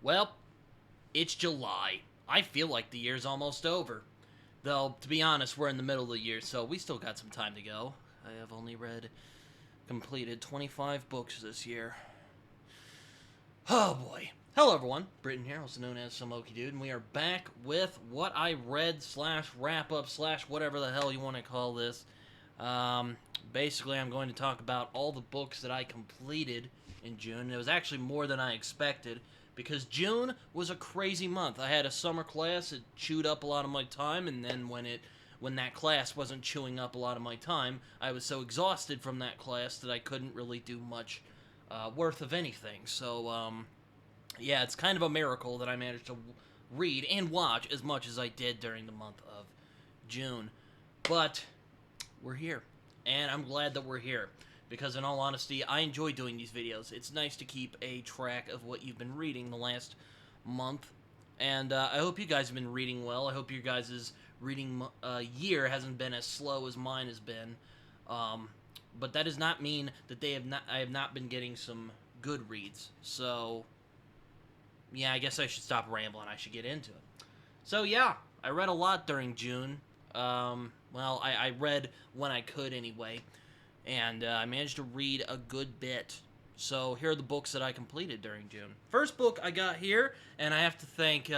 Well, it's July. I feel like the year's almost over. Though, to be honest, we're in the middle of the year, so we still got some time to go. I have only completed 25 books this year. Oh boy. Hello everyone, Britton here, also known as Samoki Dude, and we are back with what I read slash wrap up slash whatever the hell you want to call this. Basically, I'm going to talk about all the books that I completed in June. It was actually more than I expected because June was a crazy month. I had a summer class, it chewed up a lot of my time, and then when that class wasn't chewing up a lot of my time, I was so exhausted from that class that I couldn't really do much worth of anything. So, yeah, it's kind of a miracle that I managed to read and watch as much as I did during the month of June. But we're here, and I'm glad that we're here because, in all honesty, I enjoy doing these videos. It's nice to keep a track of what you've been reading the last month, and I hope you guys have been reading well. I hope your guys' reading year hasn't been as slow as mine has been. But that does not mean that I have not been getting some good reads. So, yeah, I guess I should stop rambling. I should get into it. So, yeah, I read a lot during June. Well, I read when I could anyway, and I managed to read a good bit. So here are the books that I completed during June. First book I got here, and I have to thank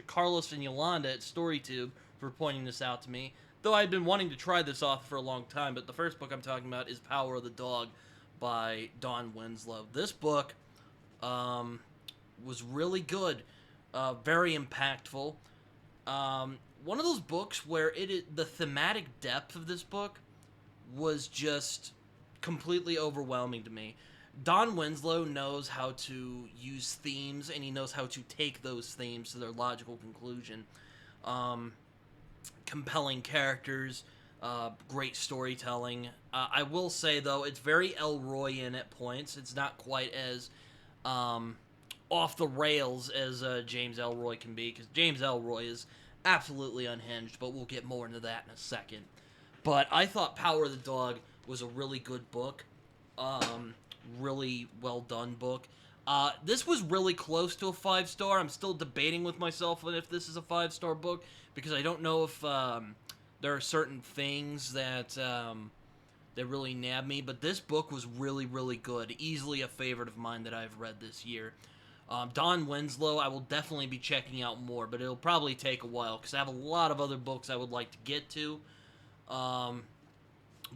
Carlos and Yolanda at StoryTube for pointing this out to me. Though I'd been wanting to try this off for a long time, but the first book I'm talking about is Power of the Dog by Don Winslow. This book was really good, very impactful. One of those books where the thematic depth of this book was just completely overwhelming to me. Don Winslow knows how to use themes, and he knows how to take those themes to their logical conclusion. Compelling characters, great storytelling. I will say, though, it's very Elroyan at points. It's not quite as off the rails as James Elroy can be, because James Elroy is absolutely unhinged, but we'll get more into that in a second. But I thought Power of the Dog was a really good book. Really well done book. This was really close to a 5-star. I'm still debating with myself on if this is a 5-star book, because I don't know if there are certain things that really nab me, but this book was really, really good. Easily a favorite of mine that I've read this year. Don Winslow, I will definitely be checking out more, but it'll probably take a while because I have a lot of other books I would like to get to.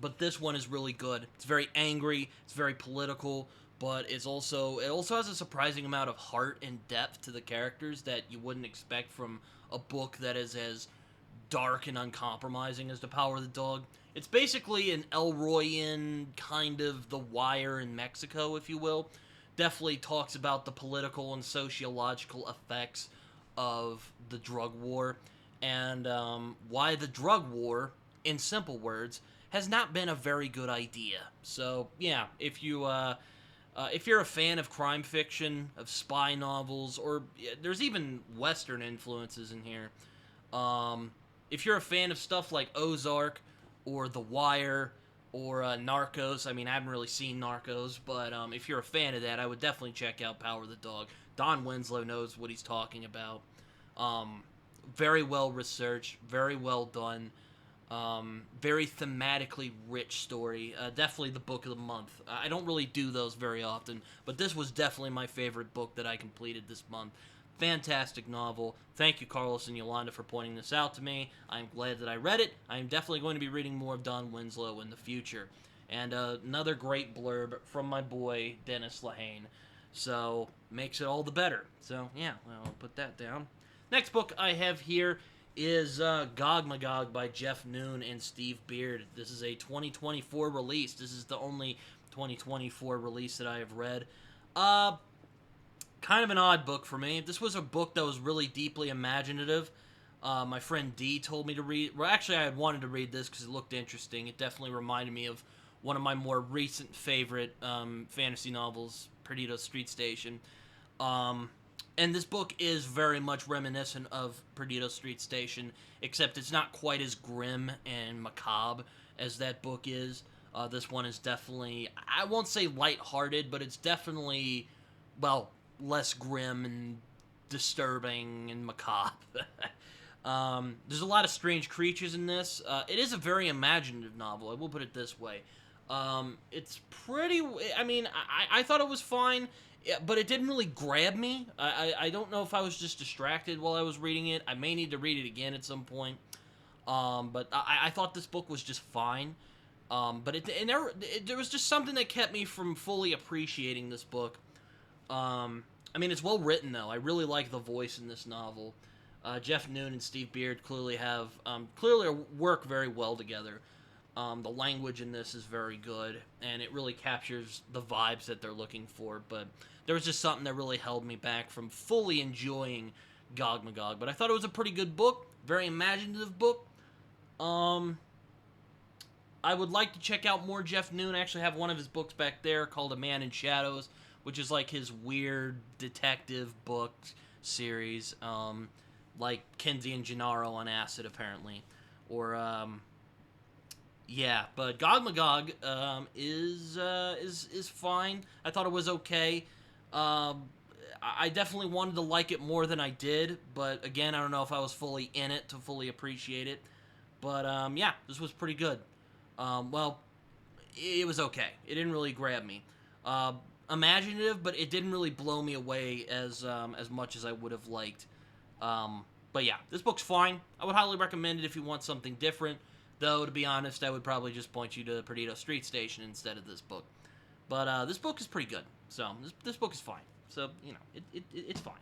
But this one is really good. It's very angry, it's very political, but it also has a surprising amount of heart and depth to the characters that you wouldn't expect from a book that is as dark and uncompromising as The Power of the Dog. It's basically an Elroyan kind of The Wire in Mexico, if you will. Definitely talks about the political and sociological effects of the drug war and why the drug war, in simple words, has not been a very good idea. So yeah, if you're a fan of crime fiction, of spy novels, or there's even Western influences in here. If you're a fan of stuff like Ozark or The Wire or Narcos, I mean, I haven't really seen Narcos, but if you're a fan of that, I would definitely check out Power of the Dog. Don Winslow knows what he's talking about. Very well researched, very well done, very thematically rich story. Definitely the book of the month. I don't really do those very often, but this was definitely my favorite book that I completed this month. Fantastic novel. Thank you, Carlos and Yolanda, for pointing this out to me. I'm glad that I read it. I'm definitely going to be reading more of Don Winslow in the future. And another great blurb from my boy, Dennis Lehane. So, makes it all the better. So, yeah, I'll put that down. Next book I have here is Gog Magog by Jeff Noon and Steve Beard. This is a 2024 release. This is the only 2024 release that I have read. Kind of an odd book for me. This was a book that was really deeply imaginative. My friend D told me to read. Well, actually, I had wanted to read this because it looked interesting. It definitely reminded me of one of my more recent favorite fantasy novels, Perdido Street Station. And this book is very much reminiscent of Perdido Street Station, except it's not quite as grim and macabre as that book is. This one is definitely, I won't say lighthearted, but it's definitely, well, less grim and disturbing and macabre. There's a lot of strange creatures in this. It is a very imaginative novel, I will put it this way. It's pretty... I mean, I thought it was fine, but it didn't really grab me. I don't know if I was just distracted while I was reading it. I may need to read it again at some point. But I thought this book was just fine. But there was just something that kept me from fully appreciating this book. I mean, it's well written, though. I really like the voice in this novel. Jeff Noon and Steve Beard clearly work very well together. The language in this is very good, and it really captures the vibes that they're looking for. But there was just something that really held me back from fully enjoying Gog Magog. But I thought it was a pretty good book, very imaginative book. I would like to check out more Jeff Noon. I actually have one of his books back there called A Man in Shadows, which is like his weird detective book series, like Kinsey and Gennaro on acid, apparently. Or, yeah, but Gog Magog is fine. I thought it was okay. I definitely wanted to like it more than I did, but again, I don't know if I was fully in it to fully appreciate it. But, yeah, this was pretty good. Well, it was okay. It didn't really grab me. Imaginative, but it didn't really blow me away as much as I would have liked. But yeah, this book's fine. I would highly recommend it if you want something different. Though, to be honest, I would probably just point you to Perdido Street Station instead of this book. But this book is pretty good. So, this book is fine. So, you know, it's fine.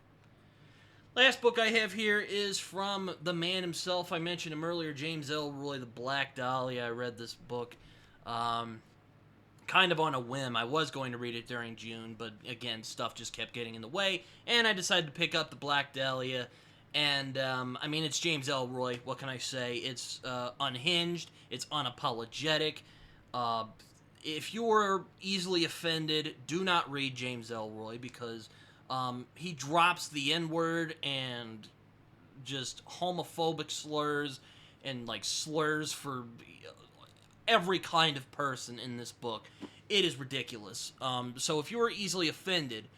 Last book I have here is from the man himself. I mentioned him earlier, James Ellroy, The Black Dahlia. I read this book kind of on a whim. I was going to read it during June, but again, stuff just kept getting in the way, and I decided to pick up The Black Dahlia. And, I mean, it's James Ellroy. What can I say? It's unhinged. It's unapologetic. If you're easily offended, do not read James Ellroy, because he drops the N-word and just homophobic slurs and, like, slurs for every kind of person in this book. It is ridiculous. So if you're easily offended,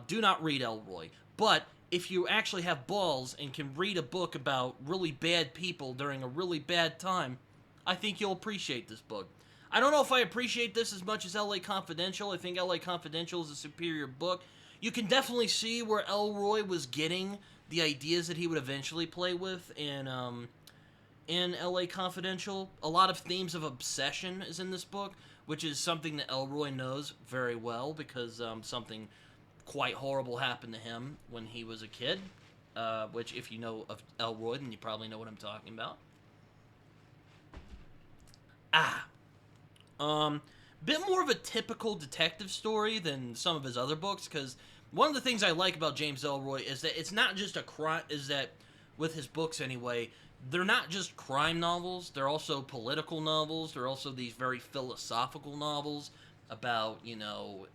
do not read Ellroy. But if you actually have balls and can read a book about really bad people during a really bad time, I think you'll appreciate this book. I don't know if I appreciate this as much as L.A. Confidential. I think L.A. Confidential is a superior book. You can definitely see where Ellroy was getting the ideas that he would eventually play with in L.A. Confidential. A lot of themes of obsession is in this book, which is something that Ellroy knows very well, because something quite horrible happened to him when he was a kid, which, if you know of Ellroy, then you probably know what I'm talking about. Bit more of a typical detective story than some of his other books, because one of the things I like about James Ellroy is that it's not just a crime, with his books anyway, they're not just crime novels, they're also political novels, they're also these very philosophical novels about, you know,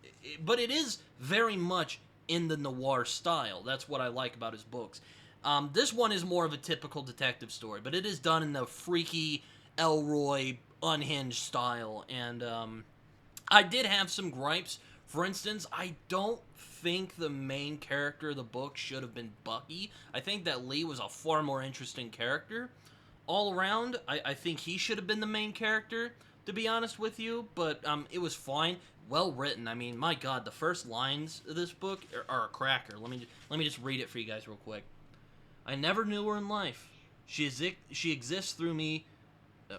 but it is very much in the noir style. That's what I like about his books. This one is more of a typical detective story, but it is done in the freaky Ellroy unhinged style, and I did have some gripes. For instance, I don't think the main character of the book should have been Bucky. I think that Lee was a far more interesting character. All around, I think he should have been the main character, to be honest with you, but it was fine. Well written. I mean, my God, the first lines of this book are a cracker. Let me just read it for you guys real quick. I never knew her in life. She exists through me. Oh.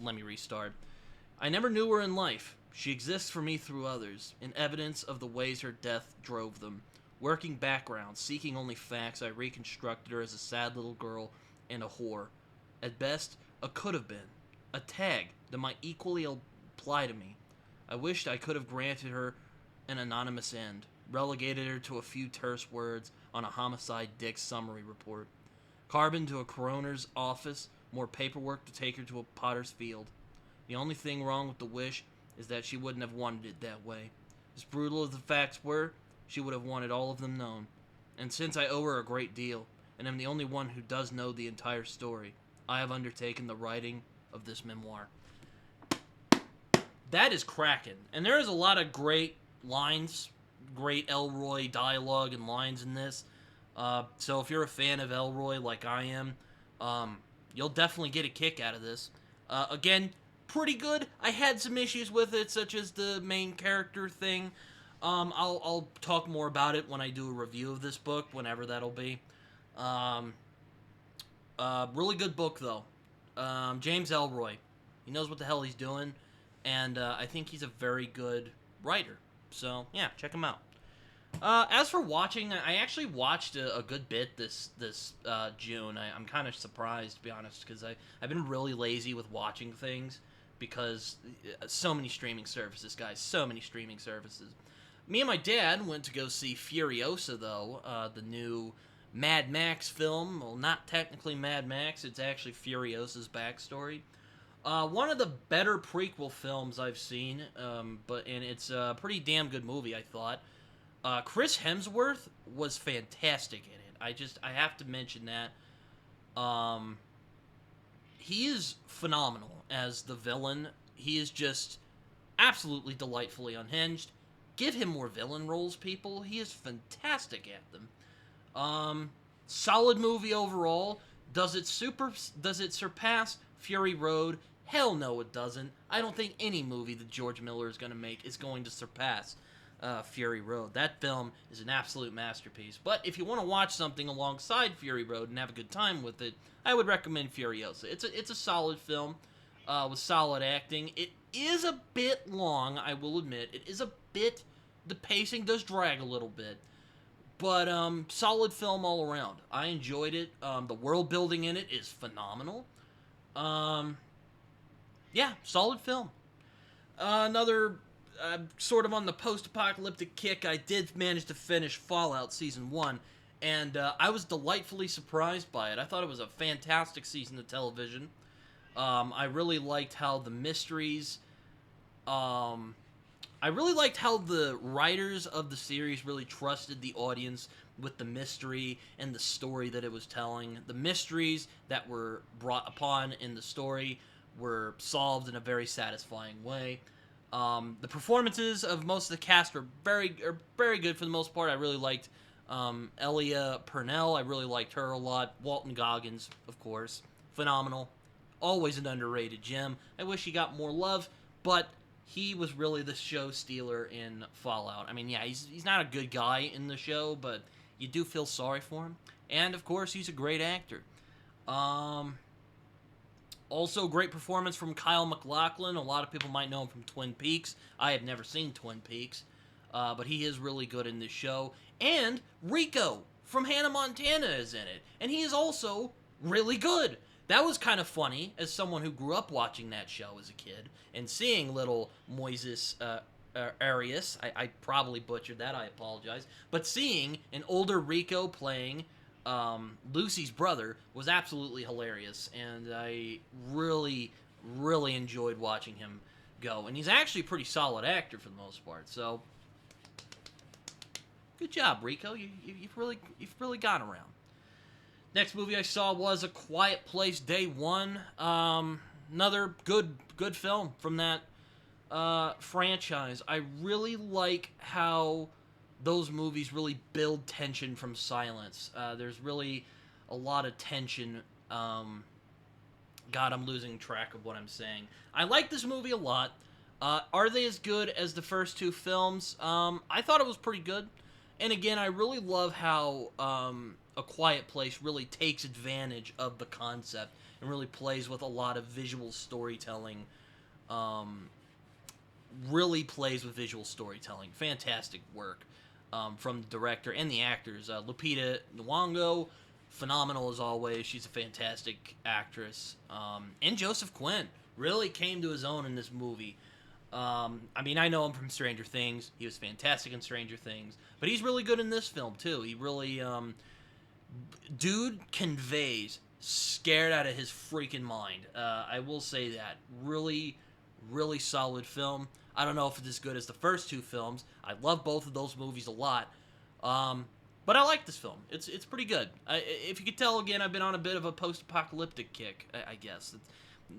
Let me restart. I never knew her in life. She exists for me through others, in evidence of the ways her death drove them. Working background, seeking only facts, I reconstructed her as a sad little girl and a whore. At best, a could have been. A tag that might equally apply to me. I wished I could have granted her an anonymous end, relegated her to a few terse words on a homicide Dick's summary report. Carbon to a coroner's office, more paperwork to take her to a potter's field. The only thing wrong with the wish is that she wouldn't have wanted it that way. As brutal as the facts were, she would have wanted all of them known. And since I owe her a great deal, and am the only one who does know the entire story, I have undertaken the writing of this memoir. That is cracking. And there is a lot of great lines great Elroy dialogue and lines in this. So if you're a fan of Elroy like I am, you'll definitely get a kick out of this. Again, pretty good. I had some issues with it, such as the main character thing. I'll talk more about it when I do a review of this book, whenever that'll be. Um, really good book, though. James Elroy. He knows what the hell he's doing, and I think he's a very good writer. So, yeah, check him out. As for watching, I actually watched a good bit this June. I'm kind of surprised, to be honest, because I've been really lazy with watching things, because so many streaming services, guys, so many streaming services. Me and my dad went to go see Furiosa, though, the new Mad Max film. Well, not technically Mad Max, it's actually Furiosa's backstory. One of the better prequel films I've seen, and it's a pretty damn good movie, I thought. Chris Hemsworth was fantastic in it. I have to mention that. He is phenomenal as the villain. He is just absolutely delightfully unhinged. Give him more villain roles, people. He is fantastic at them. Solid movie overall. Does it surpass Fury Road? Hell no, it doesn't. I don't think any movie that George Miller is going to make is going to surpass Fury Road. That film is an absolute masterpiece. But if you want to watch something alongside Fury Road and have a good time with it, I would recommend Furiosa. It's a solid film with solid acting. It is a bit long, I will admit. It is a bit... The pacing does drag a little bit. But solid film all around. I enjoyed it. The world building in it is phenomenal. Yeah, solid film. Another... sort of on the post-apocalyptic kick, I did manage to finish Fallout Season 1, and I was delightfully surprised by it. I thought it was a fantastic season of television. I really liked how the mysteries... I really liked how the writers of the series really trusted the audience with the mystery and the story that it was telling. The mysteries that were brought upon in the story were solved in a very satisfying way. The performances of most of the cast are very good for the most part. I really liked Elia Purnell. I really liked her a lot. Walton Goggins, of course. Phenomenal. Always an underrated gem. I wish he got more love, but he was really the show stealer in Fallout. I mean, yeah, he's not a good guy in the show, but you do feel sorry for him. And, of course, he's a great actor. Also, great performance from Kyle MacLachlan. A lot of people might know him from Twin Peaks. I have never seen Twin Peaks, but he is really good in this show. And Rico from Hannah Montana is in it, and he is also really good. That was kind of funny, as someone who grew up watching that show as a kid, and seeing little Moises Arias. I probably butchered that, I apologize. But seeing an older Rico playing Lucy's brother was absolutely hilarious, and I really, really enjoyed watching him go. And he's actually a pretty solid actor for the most part, so good job, Rico. You've really gone around. Next movie I saw was A Quiet Place Day One. Another good film from that franchise. I really like how those movies really build tension from silence. There's really a lot of tension. God, I'm losing track of what I'm saying. I like this movie a lot. Are they as good as the first two films? I thought it was pretty good. And again, I really love how A Quiet Place really takes advantage of the concept and really plays with a lot of visual storytelling. Really plays with visual storytelling. Fantastic work from the director and the actors. Lupita Nyong'o, phenomenal as always. She's a fantastic actress. And Joseph Quinn really came to his own in this movie. I mean, I know him from Stranger Things. He was fantastic in Stranger Things. But he's really good in this film, too. He really, dude conveys scared out of his freaking mind. I will say that. Really, really solid film. I don't know if it's as good as the first two films. I love both of those movies a lot. But I like this film. It's pretty good. If you could tell, again, I've been on a bit of a post-apocalyptic kick, I guess. It's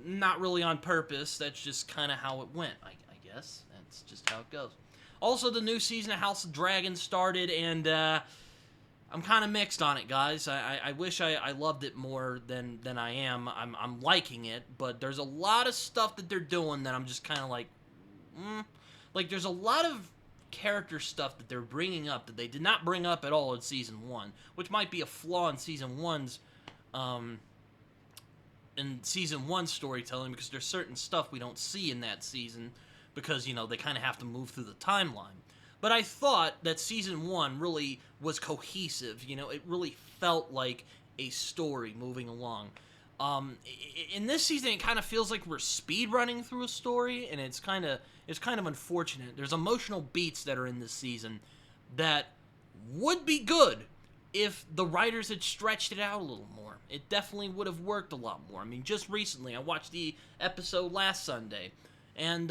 not really on purpose. That's just kind of how it went, I guess. That's just how it goes. Also, the new season of House of Dragon started, and I'm kind of mixed on it, guys. I wish I loved it more than I am. I'm liking it, but there's a lot of stuff that they're doing that I'm just kind of like, Like, there's a lot of character stuff that they're bringing up that they did not bring up at all in Season 1, which might be a flaw in Season 1's, storytelling, because there's certain stuff we don't see in that season, because, you know, they kind of have to move through the timeline. But I thought that Season 1 really was cohesive, you know, it really felt like a story moving along. In this season, it kind of feels like we're speed running through a story, and it's kind of unfortunate. There's emotional beats that are in this season that would be good if the writers had stretched it out a little more. It definitely would have worked a lot more. I mean, just recently, I watched the episode last Sunday, and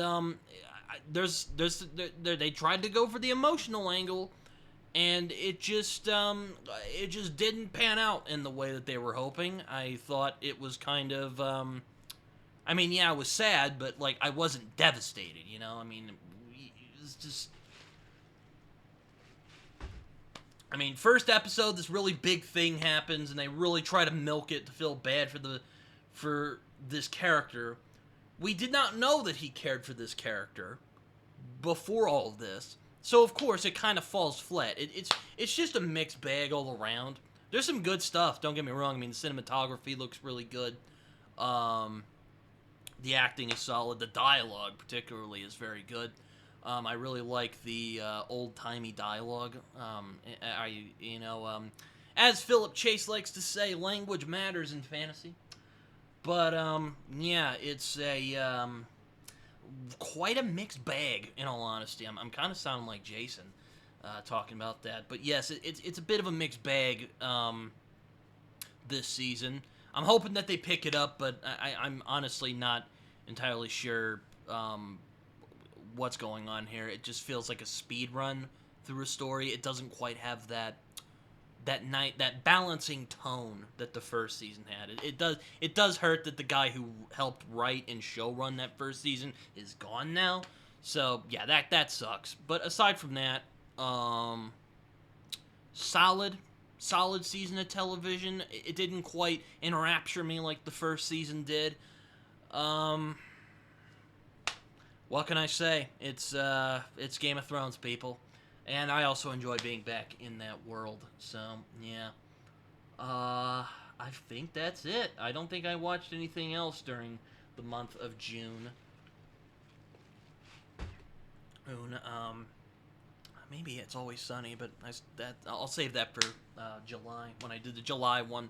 they tried to go for the emotional angle, and it just didn't pan out in the way that they were hoping. I thought it was kind of, I mean, yeah, I was sad, but, like, I wasn't devastated, you know? I mean, it was just... I mean, first episode, this really big thing happens, and they really try to milk it to feel bad for this character. We did not know that he cared for this character before all of this. So, of course, it kind of falls flat. It's just a mixed bag all around. There's some good stuff, don't get me wrong. I mean, the cinematography looks really good. The acting is solid. The dialogue, particularly, is very good. I really like the old-timey dialogue. As Philip Chase likes to say, language matters in fantasy. But, yeah, it's a... quite a mixed bag, in all honesty. I'm kind of sounding like Jason talking about that. But yes, it's a bit of a mixed bag this season. I'm hoping that they pick it up, but I'm honestly not entirely sure what's going on here. It just feels like a speed run through a story. It doesn't quite have that balancing tone that the first season had. It does hurt that the guy who helped write and showrun that first season is gone now. So yeah, that sucks. But aside from that, solid season of television. It didn't quite enrapture me like the first season did. What can I say? It's Game of Thrones, people. And I also enjoy being back in that world. So, yeah. I think that's it. I don't think I watched anything else during the month of June. Maybe It's Always Sunny, but I'll save that for July, when I do the July one.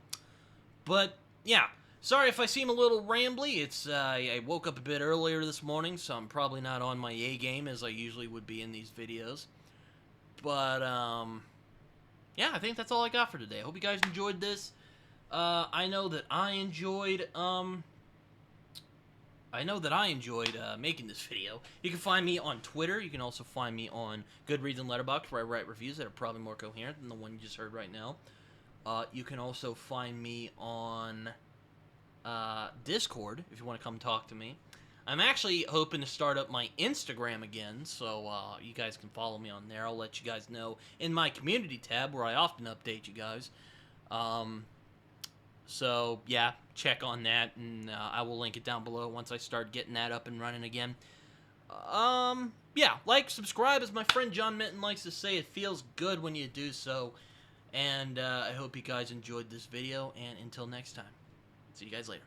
But, yeah. Sorry if I seem a little rambly. I woke up a bit earlier this morning, so I'm probably not on my A game as I usually would be in these videos. But, yeah, I think that's all I got for today. I hope you guys enjoyed this. I know that I enjoyed making this video. You can find me on Twitter. You can also find me on Goodreads and Letterboxd, where I write reviews that are probably more coherent than the one you just heard right now. You can also find me on Discord if you want to come talk to me. I'm actually hoping to start up my Instagram again, so you guys can follow me on there. I'll let you guys know in my community tab, where I often update you guys. So, yeah, check on that, and I will link it down below once I start getting that up and running again. Yeah, like, subscribe, as my friend John Minton likes to say. It feels good when you do so. And I hope you guys enjoyed this video, and until next time, see you guys later.